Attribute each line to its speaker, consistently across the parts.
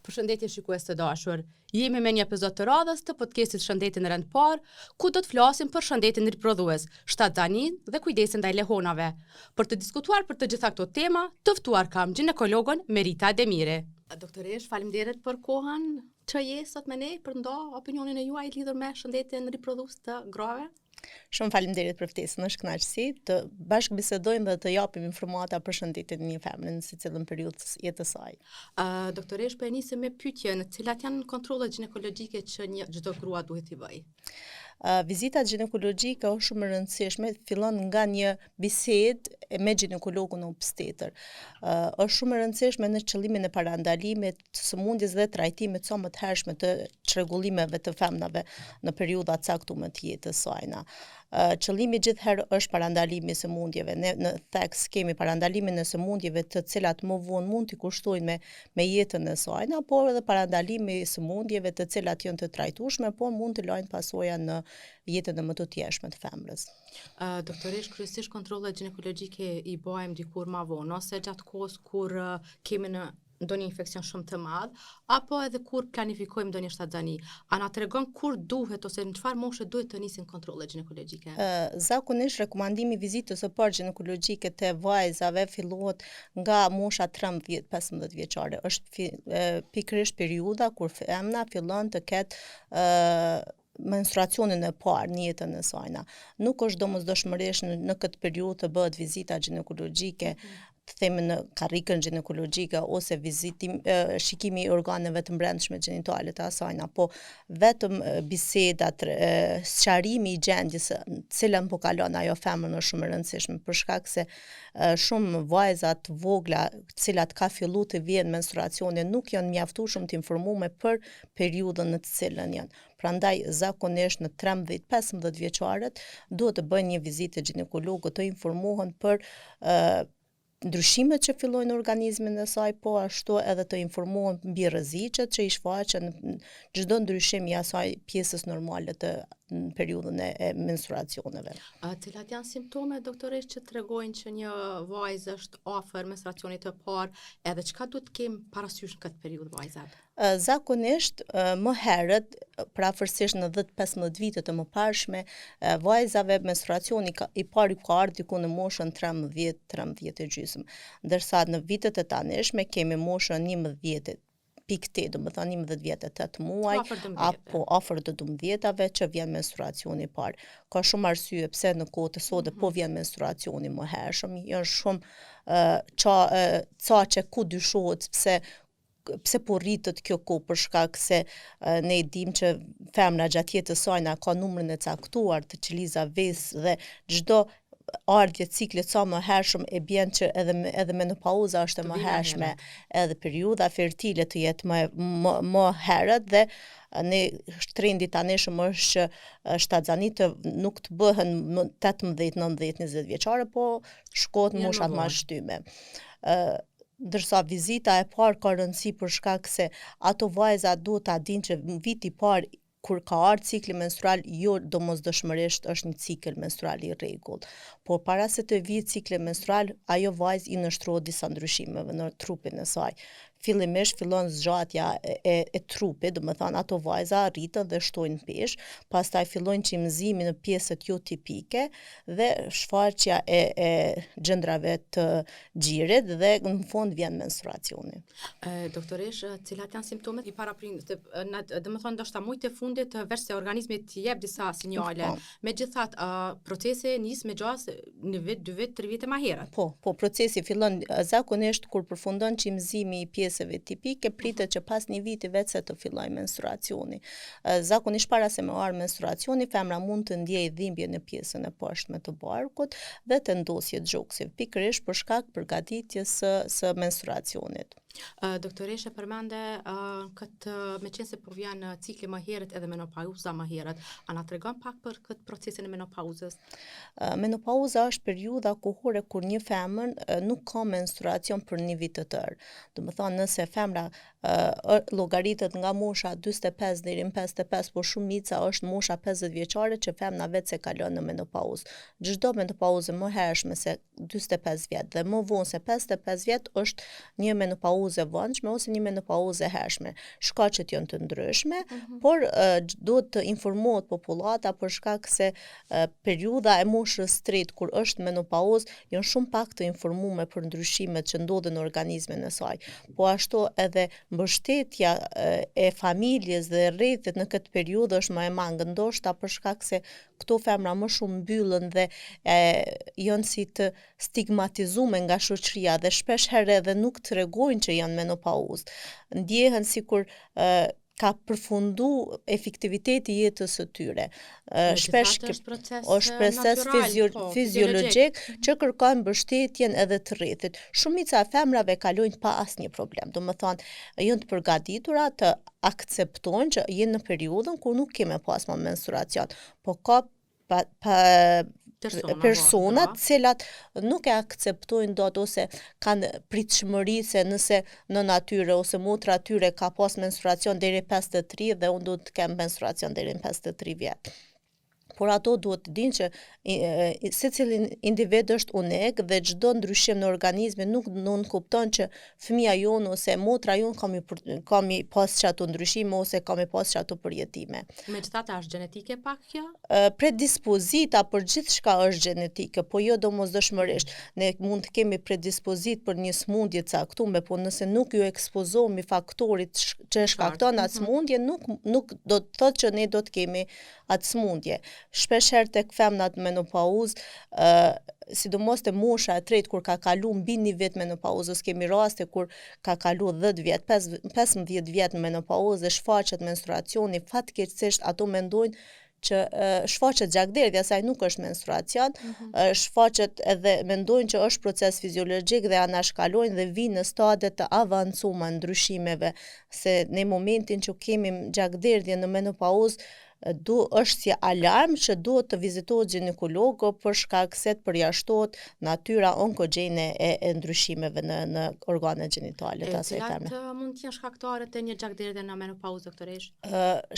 Speaker 1: Përshëndetje shikues të dashur. Jemi me një epizod të radhës të podcastit Shëndetin rend parë, ku do të flasim për shëndetin riprodhues, shtatzanin dhe kujdesin ndaj lehonave. Për të diskutuar për të gjitha këto tema, të ftuar kam ginekologun Merita Demiri. Doktoresh, faleminderit për kohën që je sot me ne për nda opinionin e juaj lidhur me shëndetin riprodhues të grave.
Speaker 2: Shumë faleminderit për ftesën, është kënaqësi të bashkë bisedojmë dhe të japim informata për shëndetin e një femre në secilën periudhë të jetës saj.
Speaker 1: Doktoresh, po e nisim me pyetjen, cilat janë kontrollet ginekologjike që çdo grua duhet i bëjë?
Speaker 2: Vizitat ginekologjike është shumë e rëndësishme, fillon nga një bisedë me ginekologun obstetër. Është shumë e rëndësishme në qëllimin e parandalimit të sëmundjes dhe trajtimit sa më të hershme të çrregullimeve të femrave në periudha të caktuara të jetës saj. Qëllimi gjithherë është parandalimi i sëmundjeve. Ne në theks kemi parandalimin e sëmundjeve të cilat më vonë mund t'i kushtojnë me jetën e saj, por edhe parandalimi i sëmundjeve të cilat janë të trajtueshme, por mund të lajnë pasoja në jetën e më të tjeshme të femrës.
Speaker 1: Doktoresh, kryesisht kontrollet ginekologjike i bëjmë dikur ma vonë, ose gjatë kohës kur kemi në ndonjë infekcion shumë të madh, apo edhe kur planifikojmë ndonjë shtatzani. A na tregon kur duhet ose në çfarë moshe duhet të nisin kontrollet ginekologjike?
Speaker 2: Zakonisht rekomandimi i vizitës së parë ginekologjike te vajzave fillohet nga mosha 13-15 vjeçare. Është pikërisht periudha kur femra fillon të ketë menstruacionin e parë në jetën e saj. Nuk është domosdoshmërisht në këtë periudhë të bëhet vizita ginekologjike, të themi në karrikën ginekologjike ose shikimi i organeve të brendshme gjinitale të asaj, po vetëm bisedat, sqarimi i gjendjes cilën po kalon ajo femër është shumë e rëndësishme për shkak se shumë vajza të vogla, të cilat ka filluar të vijnë menstruacione, nuk janë mjaftueshëm të informuar për periudhën në të cilën janë. Prandaj zakonisht në 13-15 vjeçaret duhet të bëjnë një vizitë ginekologu të informohen për ndryshimet që fillojnë në organizmin e saj, po ashtu edhe të informohen mbi rreziqet që i shfaqen çdo ndryshim i asaj pjesës normale të në periudhën e menstruacioneve.
Speaker 1: Cilat janë simptomet, doktoresh, që tregojnë që një vajzë është afër menstruacionit të parë, edhe çka duhet të kemi parasysh në këtë periudhë vajzat?
Speaker 2: Zakonisht më herët, afërsisht në 10-15 vite të mëparshme, vajzave menstruacioni i parë ka ardhur diku në moshën 13 e gjysmë, ndërsa në vitet e tanishme kemi moshën 11 pikë, do të thonë 11 vjetë 8 muaj, apo afër të 12-ave që vjen menstruacioni i parë. Ka shumë arsye pse në kohët e sotme po vjen menstruacioni më hershëm, janë shumë ca që ku dyshohet pse po rritet kjo kohë, për shkak se ne dim që femra gjatë jetës saj ka numrin e caktuar të qelizave dhe çdo ardhje ciklit sa më hershëm e bën që edhe menopauza është më hershme, edhe periudha fertile të jetë më herët dhe ne trendi tanishëm është që shtatzanit nuk të bëhen 18, 19, 20 vjeçare, po shkohet në moshat më shtyme. Ndërsa vizita e parë ka rëndësi për shkak se ato vajza duhet ta dinë që viti i parë kur ka ardhur cikli menstrual, jo domosdoshmërisht është një cikël menstrual i rregullt, por para se të vijë cikli menstrual, ajo vajzë i nështrohet disa ndryshimeve në trupin e saj. Fillimisht fillon zgjatja e trupit, do të thonë ato vajza rriten dhe shtojnë peshë, pastaj fillojnë çimëzimi në pjesët jo tipike dhe shfaqja e gjendrave të gjirit dhe në fund vjen menstruacioni.
Speaker 1: Doktoresh, cilat janë simptomet i paraprindes? Do të thonë ndoshta muajt e fundit veç se organizmi të jep disa sinjale. Megjithatë, procesi nis me gjas në vit, 2 vjet, 3 vite më herët.
Speaker 2: Po procesi fillon zakonisht kur përfundon çimëzimi i pjesëve tipike, pritet që pas një viti vetë se të fillojë menstruacioni. Zakonisht para se me marrë menstruacioni, femra mund të ndjejë dhimbje në pjesën e poshtme të barkut dhe vendosje gjokësive, pikërisht për shkak përgatitjes së menstruacionit.
Speaker 1: Doktoresh e përmende këtë meqense po vjen cikli më herët edhe menopauza më herët. A na tregon pak për këtë procesin e menopauzës?
Speaker 2: Menopauza është periudha kohore kur një femër nuk ka menstruacion për një vit të tërë. Do të thonë nëse femra llogaritet nga mosha 45 deri në 55, por shumica është mosha 50 vjeçare që femna vetë se kalon në menopauzë. Çdo menopauzë më hershme se 45 vjet dhe më vonë se 55 vjet është një menopauzë e vonshme ose një menopauzë e hershme. Shkaqet janë të ndryshme, por duhet të informohet popullata për shkak se periudha e moshës tretë kur është menopauzë janë shumë pak të informuar për ndryshimet që ndodhin në organizmin e saj. Po ashtu edhe mbështetja e familjes dhe rrethit në këtë periudhë është më e mangë, ndoshta për shkak se këto femra më shumë mbyllen dhe janë si të stigmatizuar nga shoqëria dhe shpesh herë edhe nuk tregojnë që janë menopauzë. Ndjehen sikur ka përfundu efektiviteti jetës së tyre. Shpesh është proces fiziologjik që kërkon mbështetjen edhe të rrethit. Shumica e femrave kalojnë pa asnjë problem. Domethënë, janë të përgatitura të akceptojnë që jenë në periudhën kur nuk kemë pas më menstruacion, po ka personat cilat nuk e akceptojnë dot ose kanë pritshmëri se nëse në natyrë ose motra tyre ka pas menstruacion deri 53 dhe unë duhet të kem menstruacion deri në 53 vjet. Por ato duhet të dinë që secili individ është unik dhe çdo ndryshim në organizmin nuk kupton që fëmia jonë ose motra jonë ka mi pas çato ndryshime ose ka mi pas çato përjetime.
Speaker 1: Megjithatë është gjenetike pak kjo?
Speaker 2: Predispozita për gjithçka është gjenetike, po jo domosdoshmërisht. Ne mund të kemi predispozit për një smundje të caktuar, por nëse nuk ju ekspozohemi faktorit që shkakton atë smundje, nuk do të thotë që ne do të kemi atë smundje. Shpesh herë tek femnat menopauzë, sidomos te mosha e tretë kur ka kalu mbi 1 vit menopauzës, kemi raste kur ka kalu 10 vjet, 15 vjet në menopauzë dhe shfaqet menstruacioni, fatkeqësisht ato mendojnë që shfaqet gjakderdhja, saj nuk është menstruacion, shfaqet edhe mendojnë që është proces fiziologjik dhe anashkalojnë dhe vinë në stade të avancuara ndryshimeve, se në momentin që kemi gjakderdhje në menopauzë është si alarm që duhet të vizitohet ginekologu për shkak se të përjashtohet natyra onkogjene e ndryshimeve në organet gjenitale të asaj femre.
Speaker 1: Cilat mund të jenë shkaktarët e një gjakderdhje në menopauzë, doktoresh?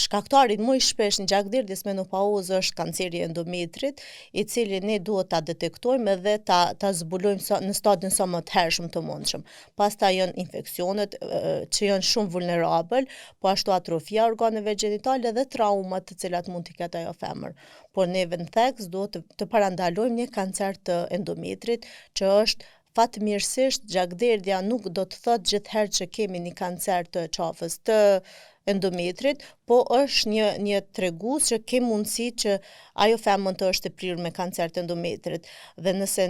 Speaker 2: Shkaktarit më i shpesh në gjakderdhjes menopauzë është kanceri endometrit, i cili ne duhet ta detektojmë dhe ta zbulojmë në stadin sa më të hershëm të mundshëm. Pastaj janë infeksionet që janë shumë vulnerabël, po ashtu atrofia organeve gjenitale dhe traumat të cilat mund të ketë ajo femër. Por neve në theks duhet të parandalojmë një kancer të endometrit që është fatmirësisht gjakderdhja nuk do të thotë gjithherë që kemi një kancer të qafës të endometrit, po është një tregues që ke mundësi që ajo femën të është e prirur me kancer të endometrit. Dhe nëse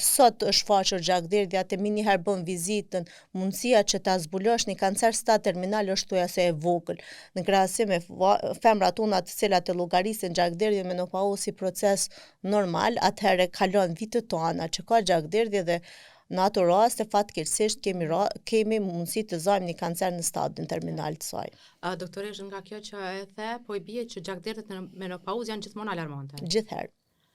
Speaker 2: sot është faqur gjakderdhja, te një herë bën vizitën, mundësia që ta zbulosh një kancer stad terminal është thojase e vogël. Në krahasim me femrat tona të cilat e llogarisin gjakderdhjen menopauzë si proces normal, atëherë kalon vitet tona që ka gjakderdhje dhe në ato raste fatkeqësisht kemi mundësi të zajmë një kancer në stadin terminal të saj.
Speaker 1: Doktoresh, nga kjo që e the, po i bie që gjakderdhjet në menopauzë janë gjithmonë alarmante.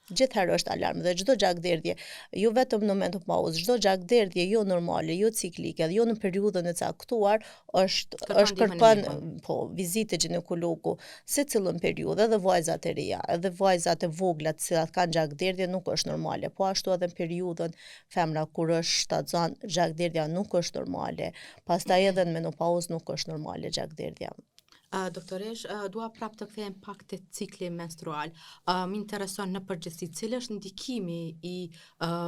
Speaker 2: Gjithherë është alarm dhe çdo gjakderdhje, jo vetëm në menopauzë, çdo gjakderdhje jo normale, jo ciklike, dhe jo në periudhën e caktuar është kërkon vizitë ginekologu secilën periudhë, edhe vajzat e reja, edhe vajzat e vogla të cilat kanë gjakderdhje nuk është normale, po ashtu edhe në periudhën femra kur është shtatzan, gjakderdhja nuk është normale, pastaj edhe në menopauzë nuk është normale gjakderdhja.
Speaker 1: Doktoresh, dua prap të kthehem pak te cikli menstrual. Më intereson në përgjithësi cili është ndikimi i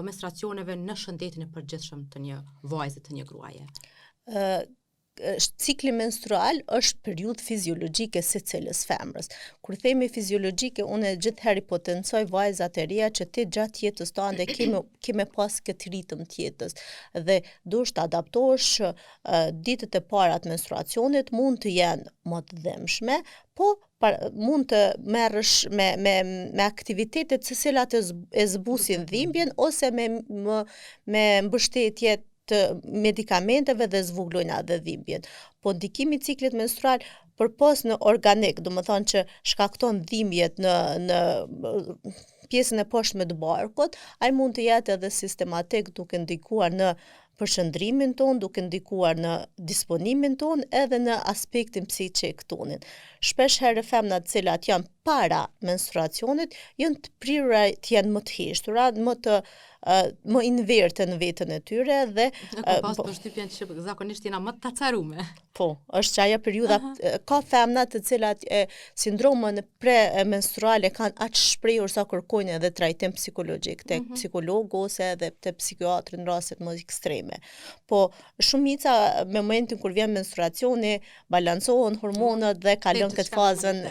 Speaker 1: menstruacioneve në shëndetin e përgjithshëm të një vajze, të një gruaje.
Speaker 2: Cikli menstrual është periudhë fiziologjike secilës femrës. Kur themi fiziologjike, unë gjithherë potencoj vajzat e reja që ti gjatë jetës tande kime pas këtë ritëm të jetës dhe duhet të adaptohesh ditët e para të menstruacionit mund të jenë më të dhëmshme, po mund të merresh me aktivitetet të cilat e zbusin dhimbjen ose me mbështetje të medikamenteve dhe zvoglojnë atë dhimbjen. Po ndikimi i ciklit menstrual përpos në organik, do të thonë që shkakton dhimbjet në pjesën e poshtme të barkut, ai mund të jetë edhe sistematik duke ndikuar në përshëndrimin ton, duke ndikuar në disponimin ton edhe në aspektin psiqik tonin. Shpesh herë femnat cilat janë para menstruacionit janë të prirura të jenë më të heshtura, më inverte në veten e tyre dhe
Speaker 1: Ka pas përshtypjen që zakonisht jena më të tacarume.
Speaker 2: Po, është që ajo periudha ka femna të cilat sindromën premenstruale kanë aq shprehur sa kërkojnë edhe trajtim psikologjik tek psikolog ose edhe te psikiatri në raste më ekstreme. Po shumica me momentin kur vjen menstruacioni balancohen hormonat dhe kalon këtë fazën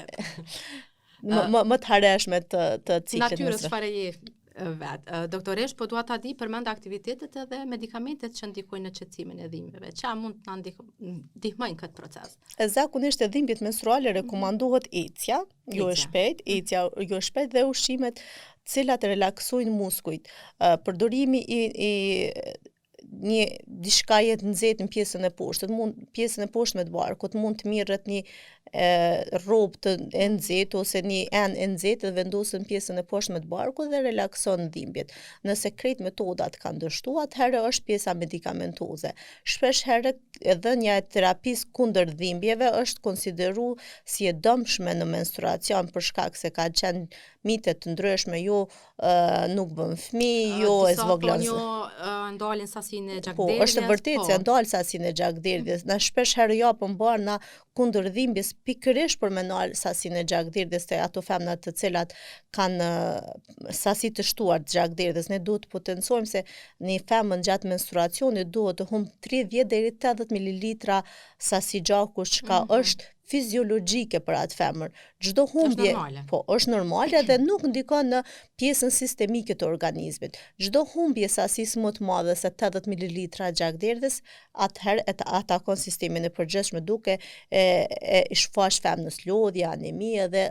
Speaker 2: më të harreshme të ciklit.
Speaker 1: Natyrës çfarë je vetë. Doktoresh, po dua ta di përmend aktivitetet edhe medikamentet që ndikojnë në qetësimin e dhimbjeve. Ç'a mund të na ndihmojnë këtë proces?
Speaker 2: Zakonisht e dhimbjet menstruale rekomandohet ecja, jo e shpejt dhe ushqimet cilat relaksojnë muskujt. Përdorimi i diçka jetë nxehtë në pjesën e poshtë, pjesën e poshtme të barkut, mund të mirret një rrobë të nxehtë ose një enë e nxehtë dhe vendosen pjesën e poshtme të barkut dhe relakson dhimbjet. Nëse krejt metodat kanë dështuar, atëherë është pjesa medikamentoze. Shpesh herë dhënia e terapisë kundër dhimbjeve është konsideruar si e dëmshme në menstruacion për shkak se ka qenë mite të ndryshme, nuk bën fëmijë, jo e zvoglon.
Speaker 1: Ndalin sasinë e gjakderdhjes.
Speaker 2: Po, është vërtet se ndal sasinë e gjakderdhjes. Na shpesh herë japën barna kundër dhimbjes pikërisht për me ndal sasinë e gjakderdhjes te ato femna të cilat kanë sasi të shtuar të gjakderdhjes. Ne duhet të potencojmë se një femën gjatë menstruacionit duhet të humb 30 deri 80 ml sasi gjaku, çka është fiziologjike për atë femër. Çdo humbje është normale dhe nuk ndikon në pjesën sistemike të organizmit. Çdo humbje sasisë më të madhe se 80 ml gjakderdhjes, atëherë atakon sistemin e përgjithshëm duke shfaq femnës lodhje, anemi dhe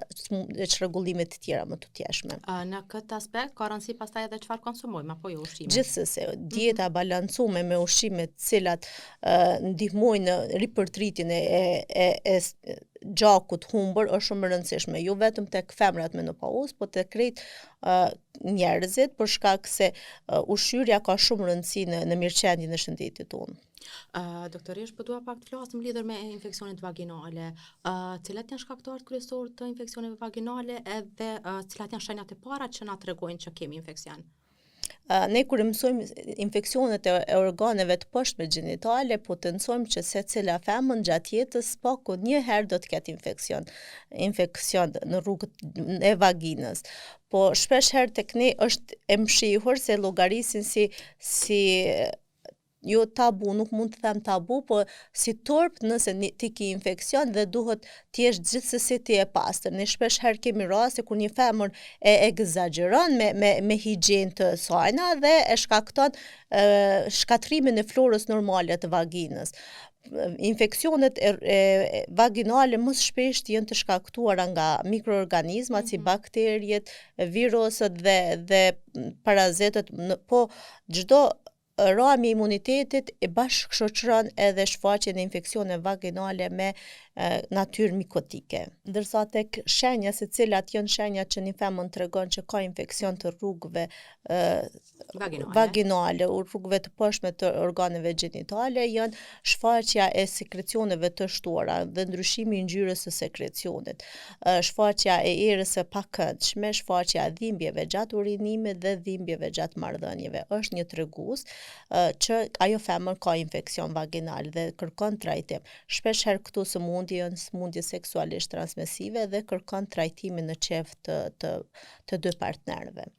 Speaker 2: çrregullime të tjera më të thjeshme.
Speaker 1: Në këtë aspekt ka rëndësi pastaj edhe çfarë konsumojmë apo jo ushqime.
Speaker 2: Gjithsesi, dieta balancuar me ushqime të cilat ndihmojnë në ripërtritjen e gjakut humbur është shumë e rëndësishme, jo vetëm tek femrat menopauzë, po tek krejt njerëzit, për shkak se ushqyerja ka shumë rëndësi në mirëqendjen e shëndetit tonë.
Speaker 1: Doktoresh, po dua pak të flasim lidhur me infeksionet vaginale. Cilat janë shkaktarët kryesorë të infeksioneve vaginale edhe cilat janë shenjat e para që na tregojnë që kemi infeksion?
Speaker 2: Ne kur mësojmë infeksionet e organeve të poshtme gjinitale, potencojmë që secila femën gjatë jetës paku një herë do të ketë infeksion në rrugët e vaginës. Po shpesh herë tek ne është e mshihur se llogarisin si jo tabu, nuk mund të them tabu, po si turp nëse ti ke infeksion dhe duhet të jesh gjithsesi ti e pastër. Ne shpesh herë kemi raste kur një femër e egzageron me higienë të saj dhe e shkakton shkatrimin e florës normale të vaginës. Infeksionet vaginale më shpesh janë të shkaktuara nga mikroorganizmat si bakterjet, virusët dhe parazitët, po çdo rami i imunitetit e bashkëshoqëron edhe shfaqjen e infeksioneve vaginale me natyrë mikotike. Ndërsa tek shenja se cilat janë shenjat që një femën tregon që ka infeksion të rrugëve vaginale, rrugëve të poshtme të organeve gjinitale, janë shfaqja e sekrecioneve të shtuara dhe ndryshimi i ngjyrës së sekrecionit, shfaqja e erës së pakëndshme, shfaqja e dhimbjeve gjatë urinimit dhe dhimbjeve gjatë marrëdhënieve. Është një tregues që ajo femër ka infeksion vaginal dhe kërkon trajtim. Shpesh herë këto sëmundje janë sëmundje seksualisht transmisive dhe kërkon trajtimin në qeft të dy partnerëve.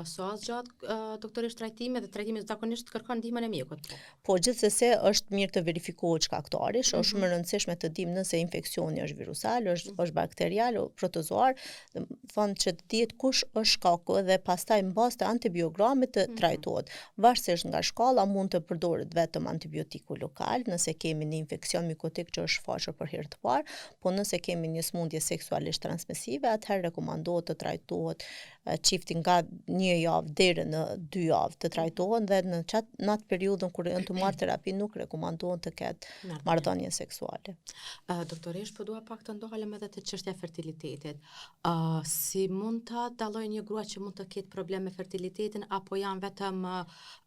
Speaker 1: Sa gjatë doktoresh trajtimi dhe trajtimi zakonisht kërkon ndihmën e mjekut?
Speaker 2: Po gjithsesi është mirë të verifikohet shkaktari, është shumë e rëndësishme të dimë nëse infeksioni është virusal, është bakterial, protozoar, thonë që të dihet kush është shkaku dhe pastaj mbas të antibiogramit të trajtohet. Varësisht nga shkalla mund të përdoret vetëm antibiotiku lokal nëse kemi një infeksion mikotik që është shfaqur për herë të parë, po nëse kemi një sëmundje seksualisht transmisive, atëherë rekomandohet të trajtohet çifti nga një javë deri në 2 javë të trajtohen dhe në atë periudhën kur janë të marrë terapi nuk rekomandohen të ketë marrëdhënie seksuale.
Speaker 1: Doktoresh, po dua pak të ndalem edhe te çështja e fertilitetit. Si mund ta dalloj një grua që mund të ketë probleme me fertilitetin apo janë vetëm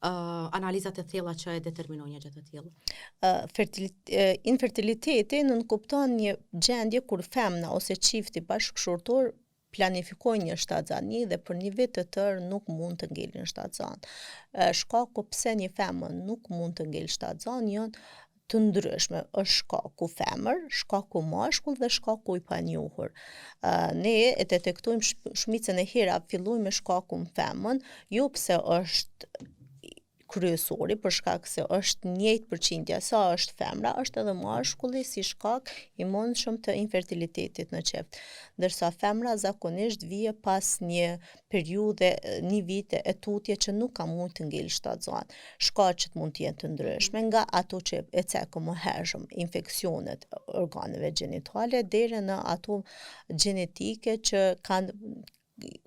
Speaker 1: analizat e thella që e determinojnë një gjë të tillë?
Speaker 2: Infertiliteti nënkupton një gjendje kur femna ose çifti bashkëshortor planifikojnë një shtatzani dhe për një vit të tërë nuk mund të ngelin shtatzan. Shkaku pse një femër nuk mund të ngel shtatzan janë të ndryshme, është shkaku femër, shkaku mashkull dhe shkaku i panjohur. Ne e detektojmë shumicën e hera fillojmë me shkakun femën, jo pse është kryesori për shkak se është njëjtë përqindja sa është femra, është edhe mashkulli si shkak i mundshëm të infertilitetit në qeft. Ndërsa femra zakonisht vije pas një periudhe, një vite e tutje që nuk ka mund të ngel shtatzan. Shkaqet mund të jenë të ndryshme nga ato që e cekëm më hershëm, infeksionet organeve gjenitale deri në ato gjenetike që kanë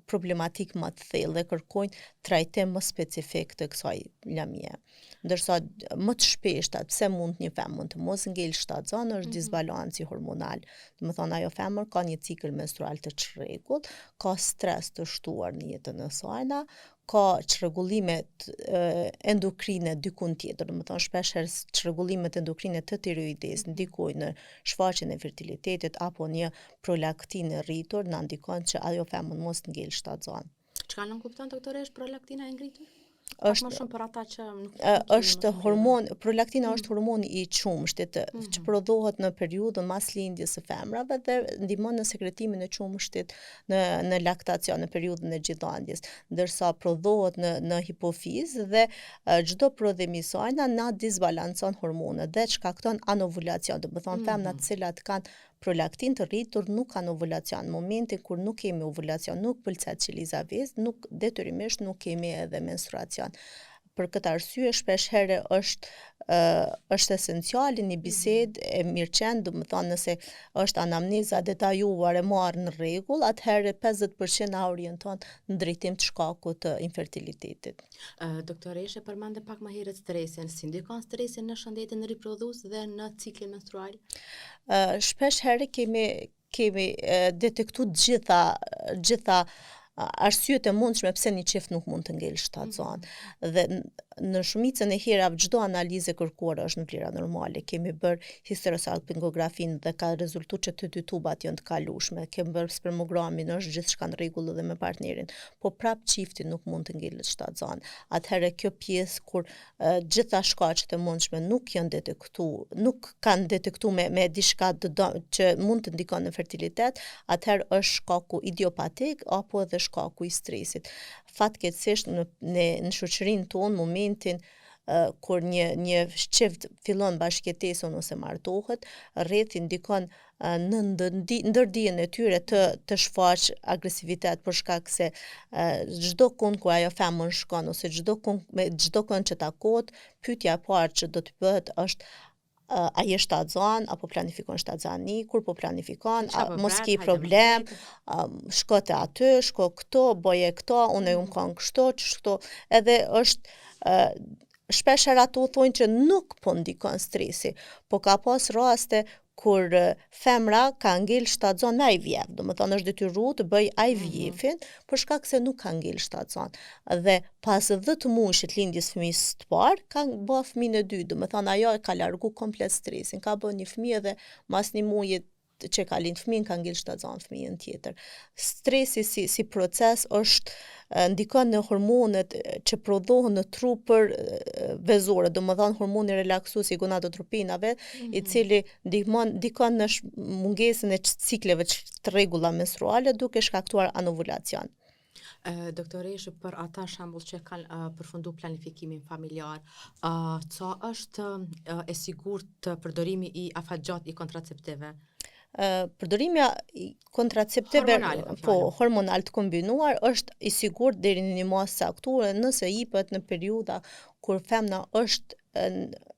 Speaker 2: problematik më të thellë dhe kërkojnë trajtim më specifik të kësaj lamie. Ndërsa më të shpeshta pse mund një femër të mos ngel shtatzan është disbalanci hormonal. Do të thonë ajo femër ka një cikël menstrual të çrregullt, ka stres të shtuar në jetën e saj, ka çrregullimet endokrine dikun tjetër, do të thonë shpesh herë çrregullimet endokrine të tiroides ndikojnë në shfaqjen e fertilitetit apo një prolaktinë rritur na ndikon që ajo femër mos të ngel shtatzan.
Speaker 1: Çka nuk kupton doktoresh prolaktina e ngritur?
Speaker 2: Është
Speaker 1: më shumë për ata që nuk
Speaker 2: është hormon, prolaktina është hormoni i qumshtit që prodhohet në periudhën mas lindjes së femrave dhe ndihmon në sekretimin e qumshtit në laktacion në periudhën e gjithandjes, ndërsa prodhohet në hipofizë dhe çdo prodhim i saj na disbalancon hormonet dhe shkakton anovulacion, do të thonë femrat të cilat kanë prolaktin të rritur nuk kanë ovulacion. Në momentin kur nuk kemi ovulacion, nuk pëlqet qeliza vezë, nuk detyrimisht nuk kemi edhe menstruacion. Për këtë arsye shpesh herë është esenciale një bisedë e mirëqen, do të thonë nëse është anamneza detajuar e marrë në rregull, atëherë 50% na orienton në drejtim të shkakut të infertilitetit.
Speaker 1: Doktoreshe, përmende pak më herët stresin. Si ndikon stresi në shëndetin riprodhues dhe në ciklin menstrual?
Speaker 2: Shpesh herë kemi detektuar gjitha arsyet e mundshme pse një qift nuk mund të ngel shtatzan. Dhe në shumicën e herave çdo analizë kërkuar është në vlera normale. Kemi bërë hysterosalpingografinë dhe ka rezultuar që të dy tubat janë të kalueshme. Kemi bërë spermogramin, është gjithçka në rregull edhe me partnerin, po prap çifti nuk mund të ngelet shtatzan. Atëherë kjo pjesë kur gjitha shkaqet e mundshme nuk janë detektuar, nuk kanë detektuar me diçka që mund të ndikon në fertilitet, atëherë është shkaku idiopatik apo edhe shkaku i stresit. Fatkeqësisht në shoqërinë tonë momentin kur një çift fillon bashkëjetesën ose martohet, rreth ndikon në ndërdijen e tyre të shfaq agresivitet për shkak se çdo kund ku ajo femër shkon ose çdo kund që takohet, pyetja e parë që do të bëhet është a je shtatzan apo planifikon shtatzani, kur po planifikon, mos ke problem, shko te aty, shko këto, boje këto, unë kam kështu, edhe është shpesh ato thonë që nuk po ndikon stresi, po ka pas raste kur femra ka ngel shtatzan me IVF, do të thonë është detyruar të bëj IVF-in për shkak se nuk ka ngel shtatzan. Dhe pas 10 muajsh të lindjes fëmijës të parë, ka bë fëmijën e dytë, do të thonë ajo e ka largu komplet stresin, ka bën një fëmijë dhe mas një muaji që ka lind fëmijën ka ngel shtatzan fëmijën tjetër. Stresi si proces ndikon në hormonet që prodhohen në trupër vezore, domethënë hormoni relaksues i gonadotropinave, i cili ndikon në mungesën e cikleve të rregulla menstruale duke shkaktuar anovulacion.
Speaker 1: Doktoresh, për ata shembull që kanë përfundu planifikimin familjar, ca është e sigurt përdorimi i afatgjat i kontraceptive?
Speaker 2: Përdorimi i kontraceptive hormonal të kombinuar është i sigurt deri në një masë caktuar nëse jepet në periudha kur femna është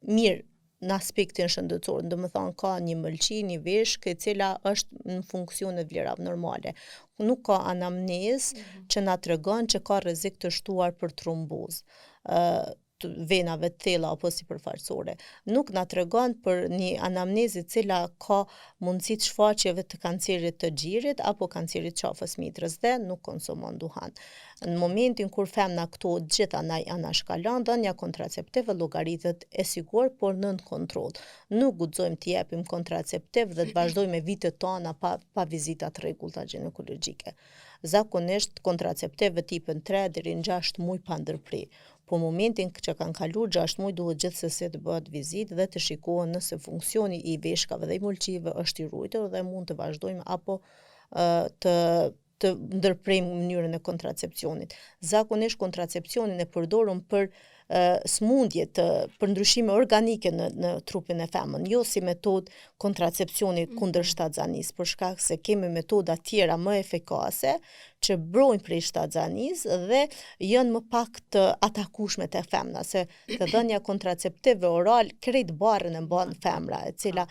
Speaker 2: mirë në aspektin shëndetësor, domethënë ka një mëlçi, një veshkë e cila është në funksion e vlerave normale. Nuk ka anamnezë që na tregon që ka rrezik të shtuar për trombozë venave të thella apo sipërfaqësore. Nuk na tregon për një anamnezë e cila ka mundësi të shfaqjeve të kancerit të gjirit apo kancerit të qafës mitrës dhe nuk konsumon duhan. Në momentin kur femna këto gjitha anashkalon, dhënia kontraceptive llogaritet e sigurt, por nën kontroll. Nuk guxojmë të japim kontraceptiv dhe të vazhdojmë me vitet tona pa vizita të rregullta ginekologjike. Zakonisht kontraceptive tipin 3 deri në 6 muaj pa ndërprer. Po momentin që kanë kaluar 6 muaj duhet gjithsesi të bëhet vizitë dhe të shikohen nëse funksioni i veshkave dhe i mulçive është i ruajtur dhe mund të vazhdojmë apo të ndërprejmë mënyrën e kontracepcionit. Zakonisht kontracepcionin e përdorum për smundje për ndryshime organike në trupin e femën, jo si metodë kontracepcioni kundër shtatzanisë, për shkak se kemi metoda tjera më efikase që brojnë prej shtatzanisë dhe janë më pak të atakueshme te femna, se të dhënia kontraceptive oral krejt barrën e mban femra, e cila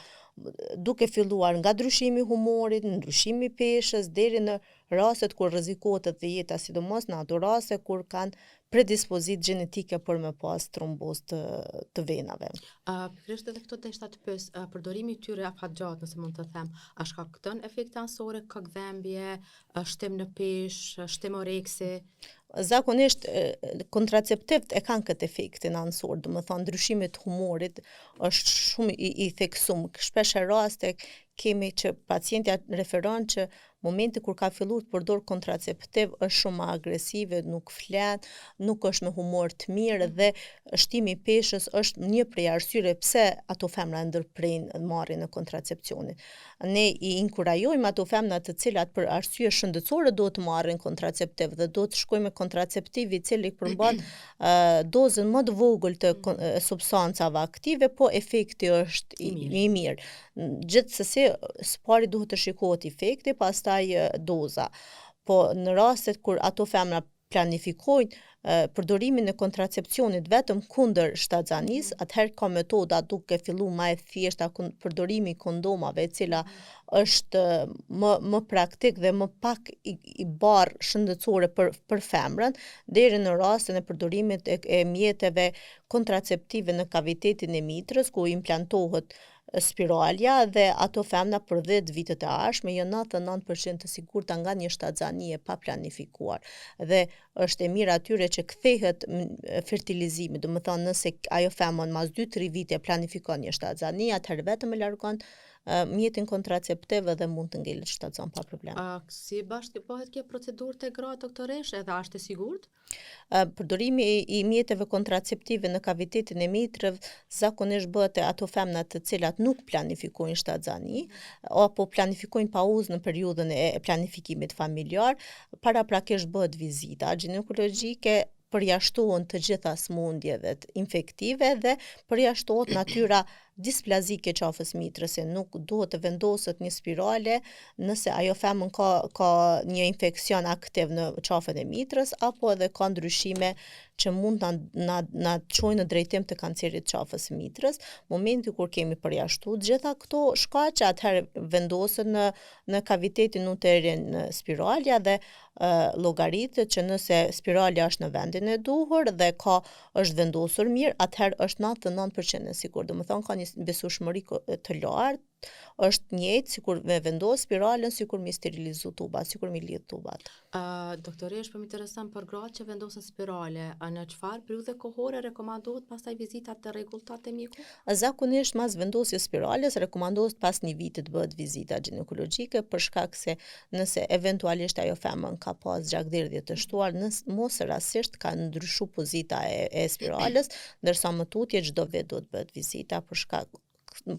Speaker 2: duke filluar nga ndryshimi i humorit, ndryshimi i peshës deri në rastet kur rrezikohet edhe jeta, sidomos në ato raste kur kanë predispozit gjenetike për me pas trombozë të venave.
Speaker 1: Pikërisht edhe këto deshta të pyes, përdorimi i tyre afatgjatë, nëse mund të them, a shkakton efekte anësore, këkdhembje, shtim në peshë, shtim oreksi?
Speaker 2: Zakonisht kontraceptivët e kanë këtë efektin anësor, domethënë ndryshimi i humorit është shumë i theksuar. Shpesh raste kemi që pacientja referon që momenti kur ka filluar të përdor kontraceptiv është shumë agresive, nuk flen, nuk është me humor të mirë dhe shtimi i peshës është një prej arsyeve pse ato femra ndërprejnë marrjen e kontracepcionit. Ne i inkurajojmë ato femra të cilat për arsye shëndetësore duhet të marrin kontraceptiv dhe duhet të shkojmë me kontraceptiv i cili përmban dozën më të vogël të substancave aktive, po efekti është i mirë. Gjithsesi, së pari duhet të shikohet efekti, pastaj doza. Po në rastet kur ato femra planifikojnë përdorimin e kontracepcionit vetëm kundër shtatzanisë, atëherë ka metoda duke filluar më e thjeshta përdorimi i kondomave, e cila është më praktik dhe më pak i barë shëndetësore për femrën, deri në rastin e përdorimit e mjeteve kontraceptive në kavitetin e mitrës, ku implantohet spiralja dhe ato femna për 10 vitet e ardhshme janë 99% të sigurta nga një shtatzani e pa planifikuar. Dhe është e mirë atyre që kthehet fertilizimi, domethënë nëse ajo femën mas 2-3 vite planifikon një shtatzani, atëherë vetëm e largon mjetin kontraceptiv dhe mund të ngelet shtatzan pa problem.
Speaker 1: Si bëhet kjo procedurë te gra doktoresh, edhe është e sigurt?
Speaker 2: Përdorimi i mjeteve kontraceptive në kavitetin e mitrëve zakonisht bëhet te ato femna të cilat nuk planifikojnë shtatzani apo planifikojnë pauzë në periudhën e planifikimit familjar, paraprakisht bëhet vizita ginekologjike, përjashtohen të gjitha smundjeve infektive dhe përjashtohet natyra displazike qafës mitrës, se nuk duhet të vendoset një spirale nëse ajo femën ka një infeksion aktiv në qafën e mitrës apo edhe ka ndryshime që mund na çojnë në drejtim të kancerit qafës mitrës. Momenti kur kemi përjashtuar gjitha këto shkaqe, atëherë vendoset në kavitetin uterin spiralja dhe llogaritet që nëse spiralja është në vendin e duhur dhe është vendosur mirë, atëherë është 99% e sigurt. Domethënë ka një besueshmëri të lartë, është njëjtë sikur me vendos spiralën, sikur me sterilizu tubat, sikur me lidh tubat.
Speaker 1: Doktoresh, më intereson për gratë që vendosen spirale, në çfarë periudhe kohore rekomandohet pastaj vizita të rregullta te mjeku?
Speaker 2: Zakonisht mas vendosjes spirales rekomandohet pas një viti të bëhet vizita ginekologjike, për shkak se nëse eventualisht ajo femën ka pas gjakderdhje të shtuar, mos rastësisht ka ndryshuar pozita e spirales, ndërsa më tutje çdo vit duhet bëhet vizita për shkak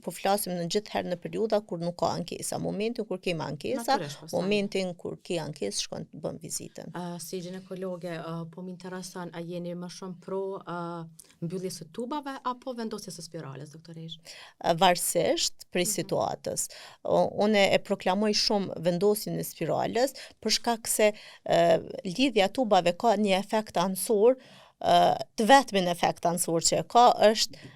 Speaker 2: po flasim në gjithë herë në periudha kur nuk ka ankesa. Momentin kur kemi ankesa, momentin kur ke ankesë shkon të bën vizitën.
Speaker 1: Si ginekologe, po më intereson, a jeni më shumë pro mbylljes së tubave apo vendosjes së spirales, doktoresh?
Speaker 2: Varësisht prej situatës. Unë e proklamoj shumë vendosjen e spirales për shkak se lidhja tubave ka një efekt anësor, të vetmin efekt anësor që ka është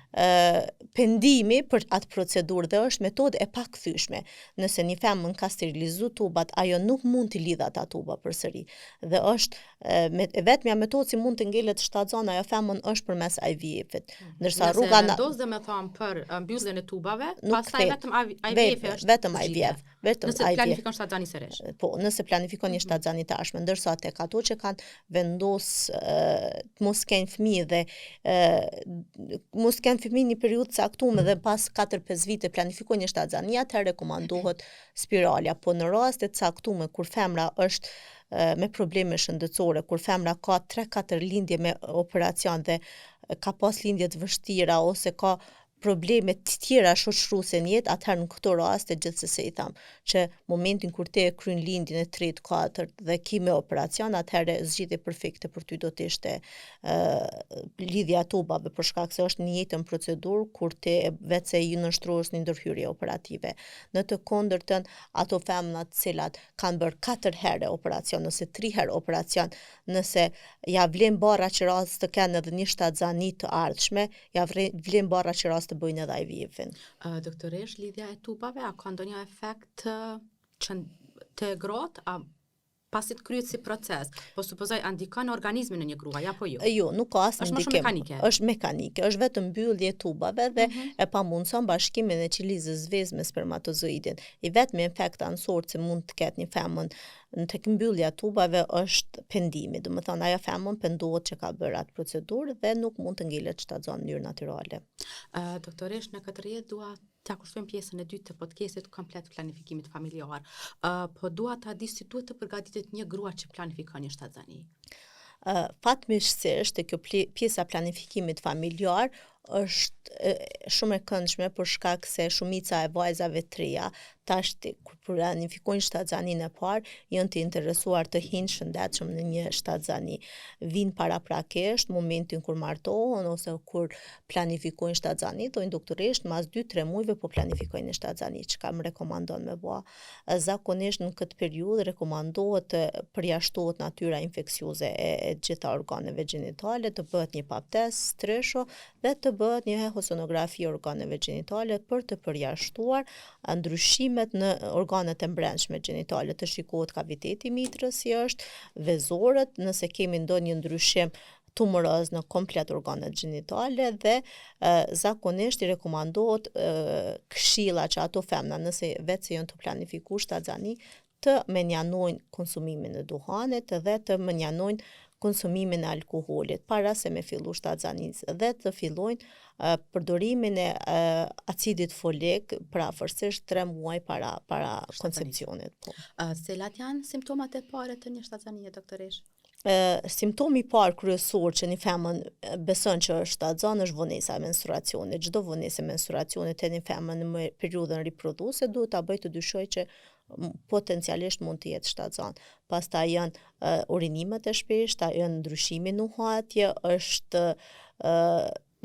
Speaker 2: pendimi për atë procedurë dhe është metodë e pakthyeshme. Nëse një femën ka sterilizu tubat, ajo nuk mund t'i lidh ata tuba përsëri. Dhe është vetmja metodë si mund të ngelet shtatzon ajo femën është përmes IVF-it. Ndërsa rruga
Speaker 1: vendos dhe me thonë për mbylljen e tubave, pastaj vetëm IVF është.
Speaker 2: Vetëm IVF.
Speaker 1: Nëse planifikon shtatzani sërish.
Speaker 2: Po, nëse planifikon një shtatzani tashme, ndërsa tek ato që kanë vendos mos kenë fëmijë dhe mos kenë fëmijë një periudhë caktuar dhe pas 4-5 vite planifikojnë një shtatzani, atëherë rekomandohet spiralja. Po në raste caktuar kur femra është me probleme shëndetësore, kur femra ka 3-4 lindje me operacion dhe ka pas lindje të vështira ose ka probleme të tjera shoqëruese në jetë, atëherë në këto raste gjithsesi i tham që momentin kur te kryen lindjen e 3-4 dhe ki me operacion, atëherë zgjidhje perfekte për ty do të ishte lidhja e tubave, për shkak se është një njëjtën procedurë kur te vetë se i nënshtrohesh në ndërhyrje operative. Në të kundërtën, ato femra të cilat kanë bërë 4 herë operacion ose 3 herë operacion, nëse ja vlen barra që rast të kenë edhe një shtatzani të ardhshme, ja vlen barra që rast të bëjnë edhe IVF-in.
Speaker 1: Doktoresh, lidhja e tubave, a ka ndonjë efekt të gratë, pasi të kryet si proces, po supozoj ndikon organizmin në një grua, ja po jo?
Speaker 2: Jo, nuk ka asnjë ndikim.
Speaker 1: Është më shumë mekanike.
Speaker 2: Është mekanike, është vetëm mbyllje e tubave dhe e pamundson bashkimin e qelizës vezë me spermatozoidin. I vetmi efekt ansor që mund të ketë një femën në tek mbyllja e tubave është pendimi. Do të thonë ajo femën pendohet që ka bërë atë procedurë dhe nuk mund të ngelet shtatzon në mënyrë natyrale.
Speaker 1: Doktoresh, në këtë rrjet dua ta kushtojmë pjesën e dytë të podcastit komplet planifikimit familjar. Po dua ta di si duhet të përgatitet një grua që planifikon një shtatzani.
Speaker 2: Fatmirësisht kjo pjesa planifikimit familjar është shumë e këndshme për shkak se shumica e vajzave të reja tash kur planifikojnë shtatzanin e parë janë të interesuar të hinë shëndetshëm në një shtatzani. Vinë paraprakisht momentin kur martohen ose kur planifikojnë shtatzani, thonë doktoresht mas 2-3 muajve po planifikojnë një shtatzani, çka më rekomandon me bë. Zakonisht në këtë periudhë rekomandohet të përjashtohet natyra infeksioze e gjitha organeve gjinitale, të bëhet një pap test, stresho dhe të bëhet një echosonografi organeve gjinitale për të përjashtuar ndryshimet në organet e brendshme gjinitale, të shikohet kaviteti i mitrës si është, vezorët, nëse kemi ndonjë ndryshim tumoroz në komplet organet gjinitale dhe zakonisht i rekomandohet këshilla që ato femna nëse vetë se janë të planifikuar shtatzani të menjanojnë konsumimin e duhanit dhe të menjanojnë konsumimin e alkoolit para se me fillu shtatzanisë dhe të fillojnë përdorimin e acidit folik prafërsisht 3 muaj para koncepcionit. Po.
Speaker 1: Cilat janë simptomat e parë të një shtatzanie, doktoresh?
Speaker 2: Simptomi i parë kryesor që një femën beson që është shtatzan është vonesa e menstruacionit. Çdo vonesë e menstruacionit te një femën në periudhën riprodhuese duhet ta bëjë të dyshojë që potencialisht mund të jetë shtatzan. Pastaj janë urinimet e shpeshta, janë ndryshimi në nuhatje, është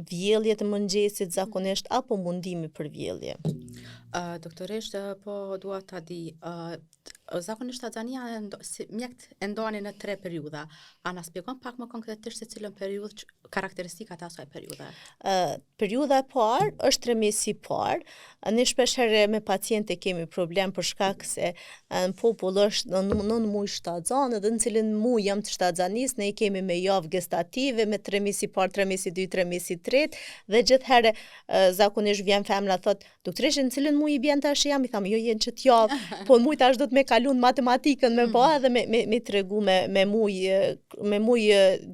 Speaker 2: vjellje të mëngjesit zakonisht apo mundimi për vjellje.
Speaker 1: Doktoresh, po dua ta di, zakonisht shtatzania mjekët e ndanin në 3 periudha. A na shpjegon pak më konkretisht se cilën periudhë, karakteristikat e asaj periudhe?
Speaker 2: Periudha e parë është tremesi i parë. Ne shpeshherë me pacientë kemi problem për shkak se në popull është në 9 muaj shtatzan dhe në cilin muaj jam të shtatzanis, ne i kemi me javë gestative, me tremesi i parë, tremesi i dytë, tremesi i tretë dhe gjithherë zakonisht vjen femra thotë, doktoresh, në cilin muaj i bjen tash jam, i tham, jo jenë që t'javë, po muaj tash do të me kalun matematikën me ba edhe me tregu me muaj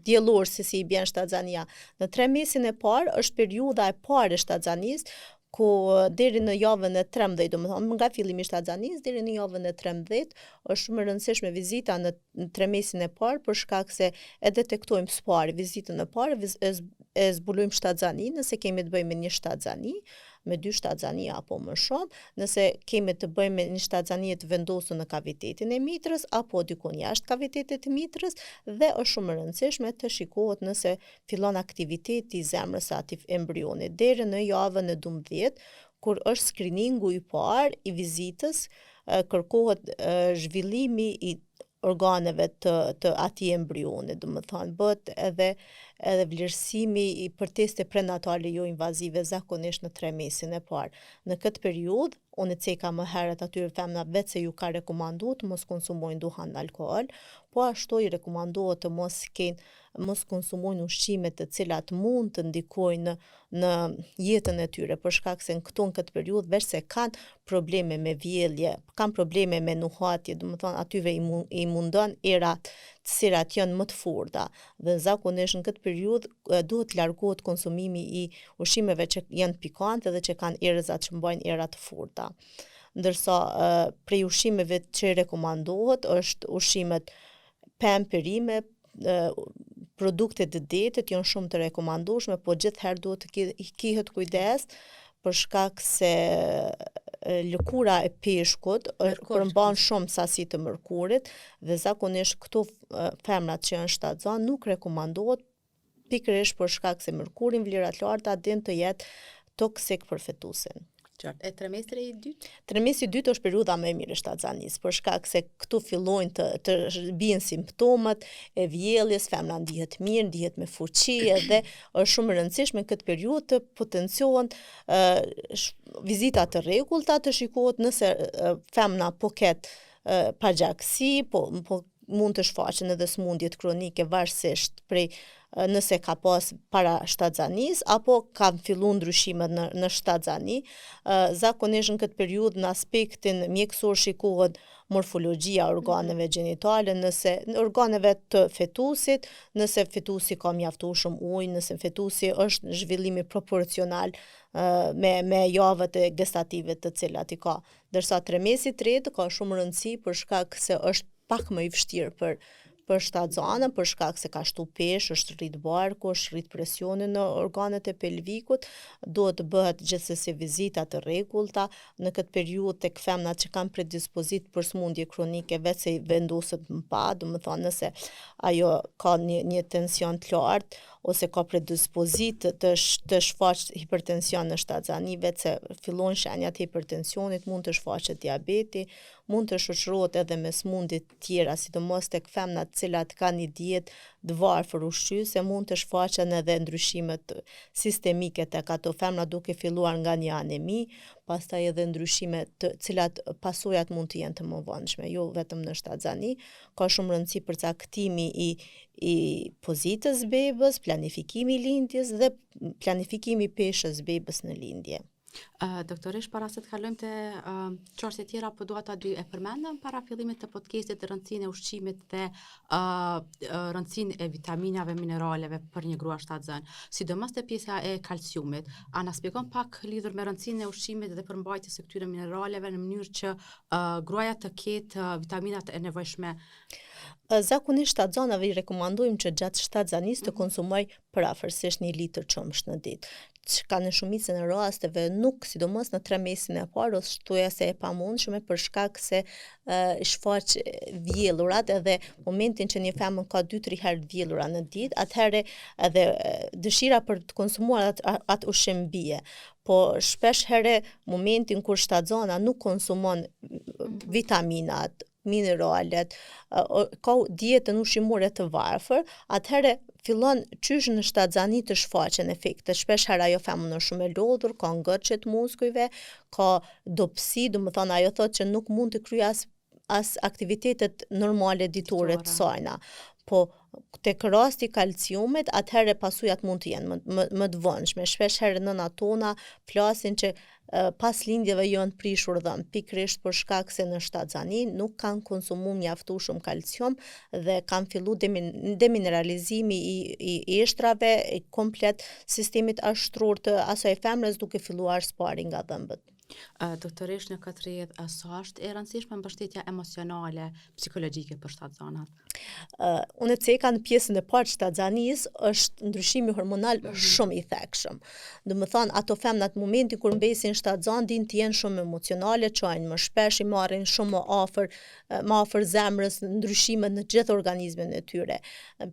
Speaker 2: diellor se si i bjen shtatzania. Në 3 mesin e parë është periudha e parë e shtatzanisë, ku deri në javën e 13, domethënë nga fillimi i shtatzanisë deri në javën e 13 është shumë e rëndësishme vizita në 3 mesin e parë për shkak se e detektojmë së pari vizitën e parë, e zbulojmë shtatzanin, nëse kemi të bëjmë me një shtatzani, me 2 shtatzani apo më shumë, nëse kemi të bëjmë me një shtatzani të vendosur në kavitetin e mitrës apo dikon jashtë kavitetit të mitrës dhe është shumë e rëndësishme të shikohet nëse fillon aktiviteti i zemrës së atij embrioni deri në javën e 12, kur është skriningu i parë i vizitës, kërkohet zhvillimi i organeve të atij embrioni, domethënë bëhet edhe vlerësimi për teste prenatale jo invazive zakonisht në 3 mesin e parë. Në këtë periudhë unë ceka më herët atyre femnave vetë se ju ka rekomanduar të mos konsumojnë duhan në alkool, po ashtu i rekomandohet të mos konsumojnë ushqime të cilat mund të ndikojnë në jetën e tyre, për shkak se në këtë periudhë veç se kanë probleme me vjellje, kanë probleme me nuhatje, domethënë atyve i mundon erat të cilat janë më të forta. Dhe zakonisht në këtë periudhë duhet largohet konsumimi i ushqimeve që janë pikante dhe që kanë erëza që mbajnë era të forta. Ndërsa prej ushqimeve që rekomandohet është ushqimet pemë perime, produktet e detit janë shumë të rekomandueshme, po gjithherë duhet të kihet kujdes për shkak se lëkura e peshkut përmban shumë sasi të mërkurit dhe zakonisht këto femrat që janë shtatzan nuk rekomandohet pikërisht për shkak se mërkuri në vlera të larta din të jetë toksik për fetusin.
Speaker 1: Qartë, e trimestri i dytë?
Speaker 2: Trimestri i dytë është periudha më e mirë e shtatzanisë, për shkak se këtu fillojnë të bien simptomat e vjelljes, femra ndihet mirë, ndihet me fuqi dhe është shumë e rëndësishme në këtë periudhë të potencohen vizita të rregullta, të shikohet nëse femna po ketë pagjaksi, po mund të shfaqen edhe sëmundjet kronike varësisht prej nëse ka pas para shtatzanis apo kanë filluar ndryshimet në shtatzani. Zakonisht në këtë periudhë në aspektin mjekësor shikohet morfologjia organeve gjinitale, nëse organeve të fetusit, nëse fetusi ka mjaftueshëm ujë, nëse fetusi është në zhvillimi proporcional me javët e gestative të cilat i ka. Ndërsa trimestri i tretë ka shumë rëndësi për shkak se është pak më i vështirë për shtatzanën, për shkak se ka shtu peshë, është rrit barku, është rrit presioni në organet e pelvikut, duhet të bëhet gjithsesi vizita të rregullta në këtë periudhë tek femnat që kanë predispozit për sëmundje kronike vetë se i vendoset më pa, domethënë nëse ajo ka një tension të lartë ose ka predispozit të shfaq hipertension në shtatzani, vetë se fillojnë shenjat e hipertensionit, mund të shfaqet diabeti, mund të shoqërohet edhe me sëmundje të tjera, sidomos tek femnat cilat kanë një dietë të varfër ushqyese, mund të shfaqen edhe ndryshimet sistemike tek ato femra duke filluar nga një anemi, pastaj edhe ndryshime të cilat pasojat mund të jenë të mëvonshme, jo vetëm në shtatzani, ka shumë rëndësi përcaktimi i pozitës bebës, planifikimi i lindjes dhe planifikimi i peshës bebës në lindje.
Speaker 1: Doktoresh, para se të kalojmë te çështje tjera, po dua ta dy e përmendëm para fillimit të podcastit rëndësinë e ushqimit dhe rëndësinë e vitaminave, mineraleve për një grua shtatzën, sidomos te pjesa e kalciumit. A na shpjegon pak lidhur me rëndësinë e ushqimit dhe përmbajtjes së këtyre mineraleve në mënyrë që gruaja të ketë vitaminat e nevojshme?
Speaker 2: Zakonisht shtatzanave i rekomandojmë që gjatë shtatzanisë të konsumoj përafërsisht 1 litër qumësh në ditë, që ka në shumicën e rasteve nuk, sidomos në 3 mesin e parë, ose shtoja se e pamundshme për shkak se shfaq vjellurat edhe momentin që një femër ka 2-3 herë vjellura në ditë, atëherë edhe dëshira për të konsumuar atë ushqim bie. Po shpesh herë momentin kur shtatzana nuk konsumon vitaminat, mineralet, ka dietën ushqimore të varfër, atëherë fillon qysh në shtatzani të shfaqen efekte. Shpesh herë ajo femër është shumë e lodhur, ka ngërçe të muskujve, ka dopsi, domethënë ajo thotë që nuk mund të kryej as aktivitetet normale ditore të sajna. Po tek rasti kalciumit, atëherë pasojat mund të jenë më të vonshme. Shpesh herë nënat tona flasin që pas lindjeve janë prishur dhëm, pikërisht për shkak se në shtatzani nuk kanë konsumuar mjaftueshëm kalcium dhe kanë filluar demineralizimi i eshtrave, komplet sistemit ashtror të asaj femrës duke filluar sparri nga dhëmbët.
Speaker 1: Doktoresh, në këtë rrjedhë, sa është e rëndësishme mbështetja emocionale, psikologjike për shtatzanas?
Speaker 2: Unë ceka në pjesën e parë shtatzanisë është ndryshimi hormonal shumë i thekshëm. Domethënë ato femnat në momentin kur mbesin shtatzan din të jenë shumë emocionale, çojnë më shpesh, i marrin shumë më afër zemrës ndryshimet në gjithë organizmin e tyre.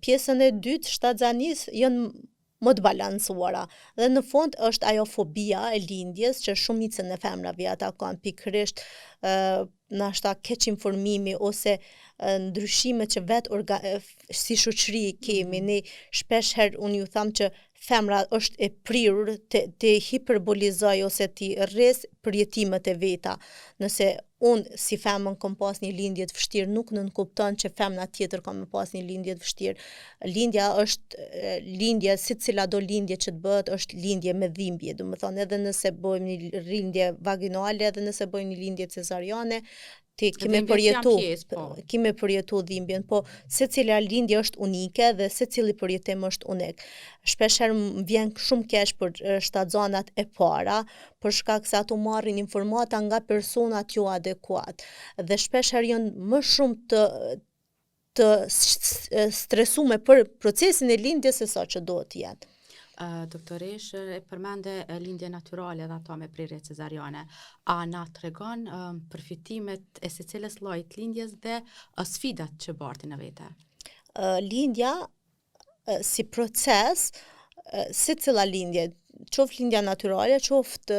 Speaker 2: Pjesën e dytë shtatzanisë janë më të balancuara. Dhe në fund është ajo fobia e lindjes që shumicën e femrave ata kanë pikërisht nashta keq informimi ose ndryshime që vetë si shoqëri kemi, ne shpesh herë unë ju tham që femra është e prirur të hiperbolizoj ose të rres përjetimet e veta. Nëse unë si femën kom pas një lindje të vështirë, nuk nënkupton që femna tjetër ka me pas një lindje të vështirë. Lindja është lindje, si cila do lindje që të bëhet, është lindje me dhimbje. Do më thonë, edhe nëse bëjmë një lindje vaginale, edhe nëse bëjmë një lindje cesariane, kime përjetu dhimbjen, po se cila lindje është unike dhe se cili përjetim është unik. Shpesher më vjen shumë keq për shtatzanat e para, për shkak se ato marrin informata nga personat jo adekuat. Dhe shpesher janë më shumë të stresume për procesin e lindjes se sa që do të jetë.
Speaker 1: Doktoresh e përmende lindje natyrale dhe ato me prirje cesariane. A na tregon përfitimet e secilës lloji të lindjes dhe sfidat që bartin në vete?
Speaker 2: Lindja si proces, secila lindje, qoftë lindja natyrale, qoftë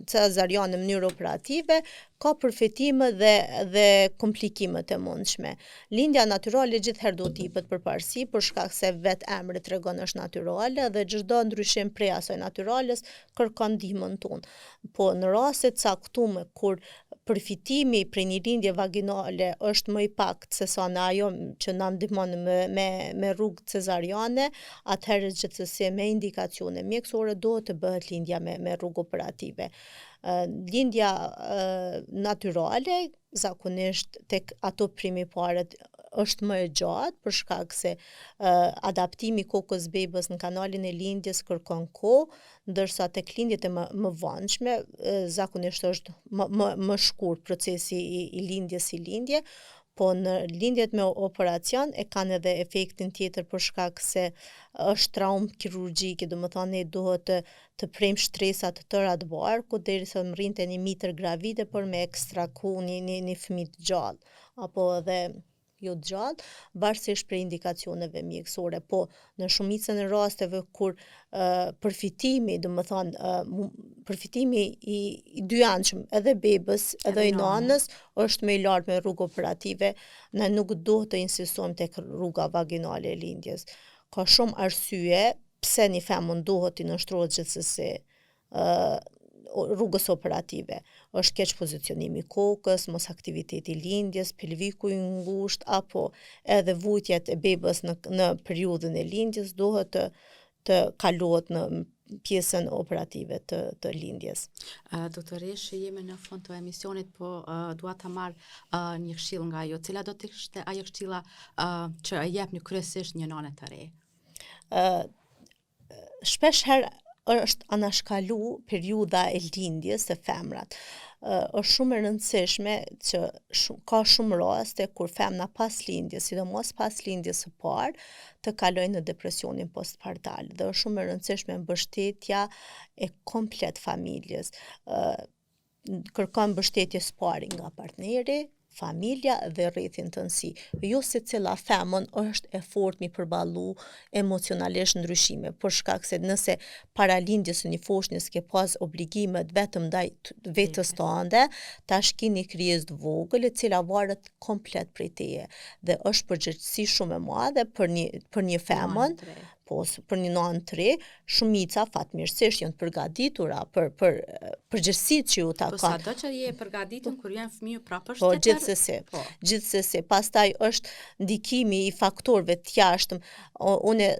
Speaker 2: cesariane në mënyrë operative, ka përfitime dhe komplikimet e mundshme. Lindja natyrale gjithherë do t'jipet përparësi për shkak se vetë emri tregon është natyrale dhe çdo ndryshim prej asaj natyrales kërkon ndihmën tonë. Po në raste të caktuara kur përfitimi prej një lindje vaginale është më i pakët se sa në ajo që na ndihmon me rrugë cesariane, atëherë gjithsesi me indikacione mjekësore do të bëhet lindja me rrugë operative. Lindja natyrale zakonisht tek ato primiparet është më e gjatë për shkak se adaptimi i kokës bebës në kanalin e lindjes kërkon kohë, ndërsa tek lindjet e më vonshme zakonisht është më shkurt procesi i lindjes si lindje, po në lindjet me operacion e kanë edhe efektin tjetër për shkak se është traumë kirurgjike, do më thonë ne duhet të prejmë shtresat të tëra të barku derisa të rrinte një mitër gravide për me ekstraku një fëmijë të gjallë, apo edhe jo të gjallë, varësisht për indikacioneve mjekësore, po në shumicën e rasteve kur përfitimi, do më thonë, përfitimi i dyanshëm edhe bebës edhe i nanës është më i lartë me rrugë operative, ne nuk duhet të insistojmë tek rruga vaginale e lindjes. Ka shumë arsye pse një femën duhet të nështrohet gjithsesi rrugës operative. Është keq pozicionimi i kokës, mos aktiviteti i lindjes, pelviku i ngushtë apo edhe vujtjet e bebës në periudhën e lindjes duhet të kalohet në pjesën operative të lindjes.
Speaker 1: Doktoresh, jemi në fund të emisionit, po dua ta marr një këshill nga ajo. Cila do të ishte ajo këshilla që jepni kryesisht një nane të re?
Speaker 2: Shpesh herë është anashkalu periudha e lindjes të femrat. Është shumë e rëndësishme që ka shumë raste kur femna pas lindjes, sidomos pas lindjes së parë, të kalojnë në depresionin postpartal. Dhe është shumë e rëndësishme mbështetja e komplet familjes. Kërkon mbështetje sipari nga partneri, familja dhe rrethin të nësi. Jo se cila femën është e fortë mi përballu emocionalisht ndryshime, për shkak se nëse para lindjes së një foshnjë s'ke pas obligimet vetëm ndaj vetës tënde, tash ke një krijesë të vogël e cila varet komplet prej teje dhe është përgjegjësi shumë e madhe për një femën. Po, për një nanë të re, shumica fatmirësisht janë përgatitura për përgjegjësitë që ju takon.
Speaker 1: Po sado që je përgatitur kur janë fëmijë prapë është
Speaker 2: gjithsesi. Gjithsesi, pastaj është ndikimi i faktorëve të jashtëm. Unë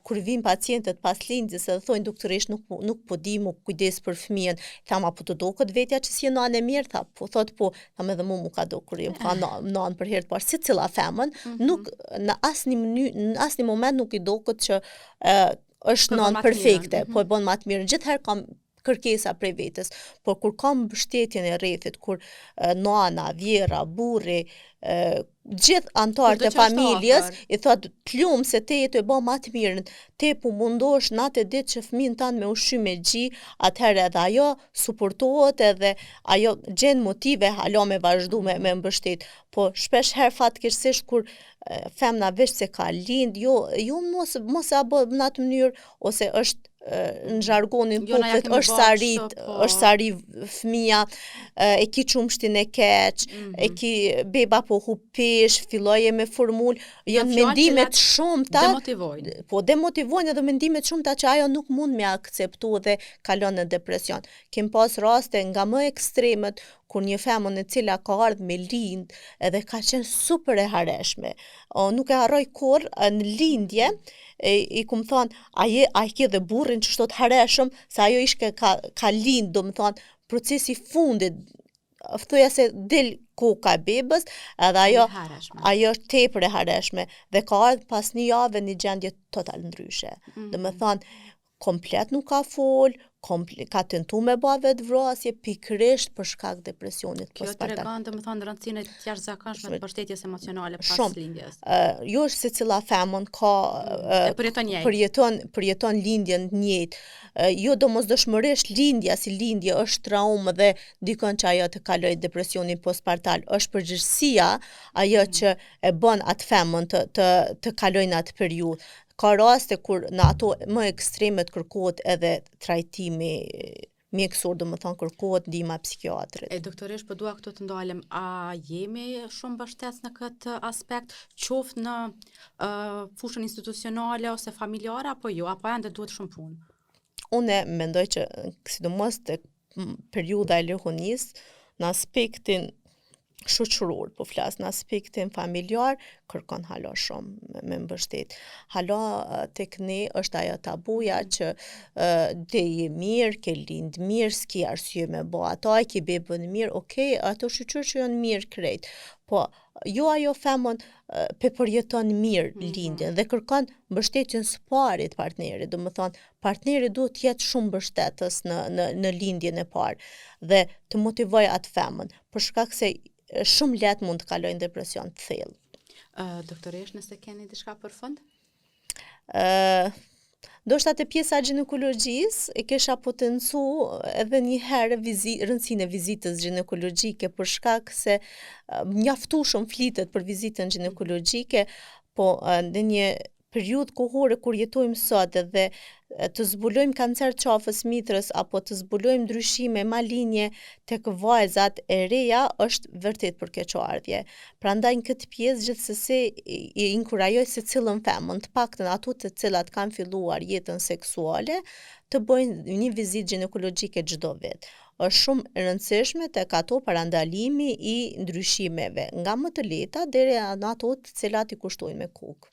Speaker 2: kur vin pacientët pas lindjes dhe thonë doktoresh nuk po di mu kujdes për fëmijën, tham apo të doket vetja që si nanë e mirë, tha, po thot po, tham edhe mu ka do kur jam ka nanë për herë të parë, secilla femën nuk në asnjë moment nuk i doket që është nanë perfekte, po e bën më të mirë. Gjithherë kam kërkesa prej vetës, por kur kam mbështetjen e rrethit, kur nana, vjera, burri, gjithë antarët e familjes i thot t'lum se te jetë e bë më të mirën, te po mundosh natë e ditë që fëmin tanë me ushqim me gji, atëherë edhe ajo suportohet edhe ajo gjen motive hala me vazhdu me mbështet. Po shpesh herë fatkeqësisht kur femna veç se ka lind, jo mos e bë në atë mënyrë ose është në zhargonin popullit është sari fëmia, e ki çumshtin e keq, e ki beba po hu pesh, filloje me formul, janë mendime të shumta, demotivojnë edhe mendime të shumta që ajo nuk mund me akceptu dhe kalon në depresion. Kem pas raste nga më ekstremet kur një femën e cila ka ardhur me lind edhe ka qenë super e hareshme. Nuk e harroj kurrë në lindje, i kum thonë, a ke dhe burrin që shtot hareshëm, se ajo ishke ka lind, do më thonë, procesi fundit, thoja se del koka e bebës, edhe ajo është tepër e hareshme, dhe ka ardhur pas një javë një gjendje total ndryshe. Do më thonë, komplet nuk ka fol, ka tentu me ba vetvrasje pikërisht për shkak depresionit postpartal.
Speaker 1: Kjo tregon domethënë rëndësinë e jashtëzakonshme të mbështetjes emocionale pas lindjes.
Speaker 2: Jo është secilla femën ka përjeton lindjen të njëjtë. Jo domosdoshmërisht lindja si lindje është traumë dhe dikon që ajo të kalojë depresionin postpartal, është përgjegjësia ajo që e bën atë femën të kalojnë atë periudhë. Ka raste kur në ato më ekstremet kërkohet edhe trajtimi mjekësor, do më thonë kërkohet ndihma psikiatrit.
Speaker 1: Doktoresh, po dua këtu të ndalem, a jemi shumë mbështetës në këtë aspekt, qoftë në fushën institucionale ose familjare apo jo, apo ende duhet shumë punë?
Speaker 2: Unë mendoj që sidomos te periudha e lëhonisë, në aspektin shoqëror, po flas në aspektin familjar, kërkon hala shumë me mbështet. Hala tek ne është ajo tabuja që te je mirë, ke lind mirë, s'ki arsye me bo ato, ke bebën mirë, okay, ato shoqër që janë mirë krejt. Po, jo ajo femën përjeton mirë lindjen dhe kërkon mbështetjen së parit partnerit. Do më thonë, partneri duhet të jetë shumë mbështetës në lindjen e parë dhe të motivoj atë femën, për shkak se shumë lehtë mund të kalojnë depresion të thellë.
Speaker 1: Doktoresh, nëse keni diçka për fund?
Speaker 2: Ndoshta te pjesa e ginekologjisë e kisha potencu edhe një herë rëndësinë e vizitës ginekologjike, për shkak se mjaftueshëm flitet për vizitën ginekologjike, po në një periudhë kohore kur jetojmë sot dhe të zbulojmë kancer qafës mitrës apo të zbulojmë ndryshime malinje tek vajzat e reja është vërtet për keqardhje. Prandaj në këtë pjesë gjithsesi i inkurajoj secilën femën, të paktën ato të cilat kanë filluar jetën seksuale, të bëjnë një vizitë ginekologjike çdo vit. Është shumë e rëndësishme tek ato parandalimi i ndryshimeve, nga më të lehta deri në ato të cilat i kushtojnë me kokë.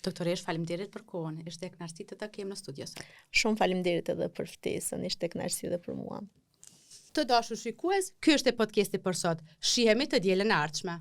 Speaker 1: Doktoresh, faleminderit për kohën. Ishte kënaqësi të ta kem në studio sot.
Speaker 2: Shumë faleminderit edhe për ftesën, ishte kënaqësi edhe për mua.
Speaker 1: Të dashur shikues, ky është podcasti për sot. Shihemi të dielën e ardhshme.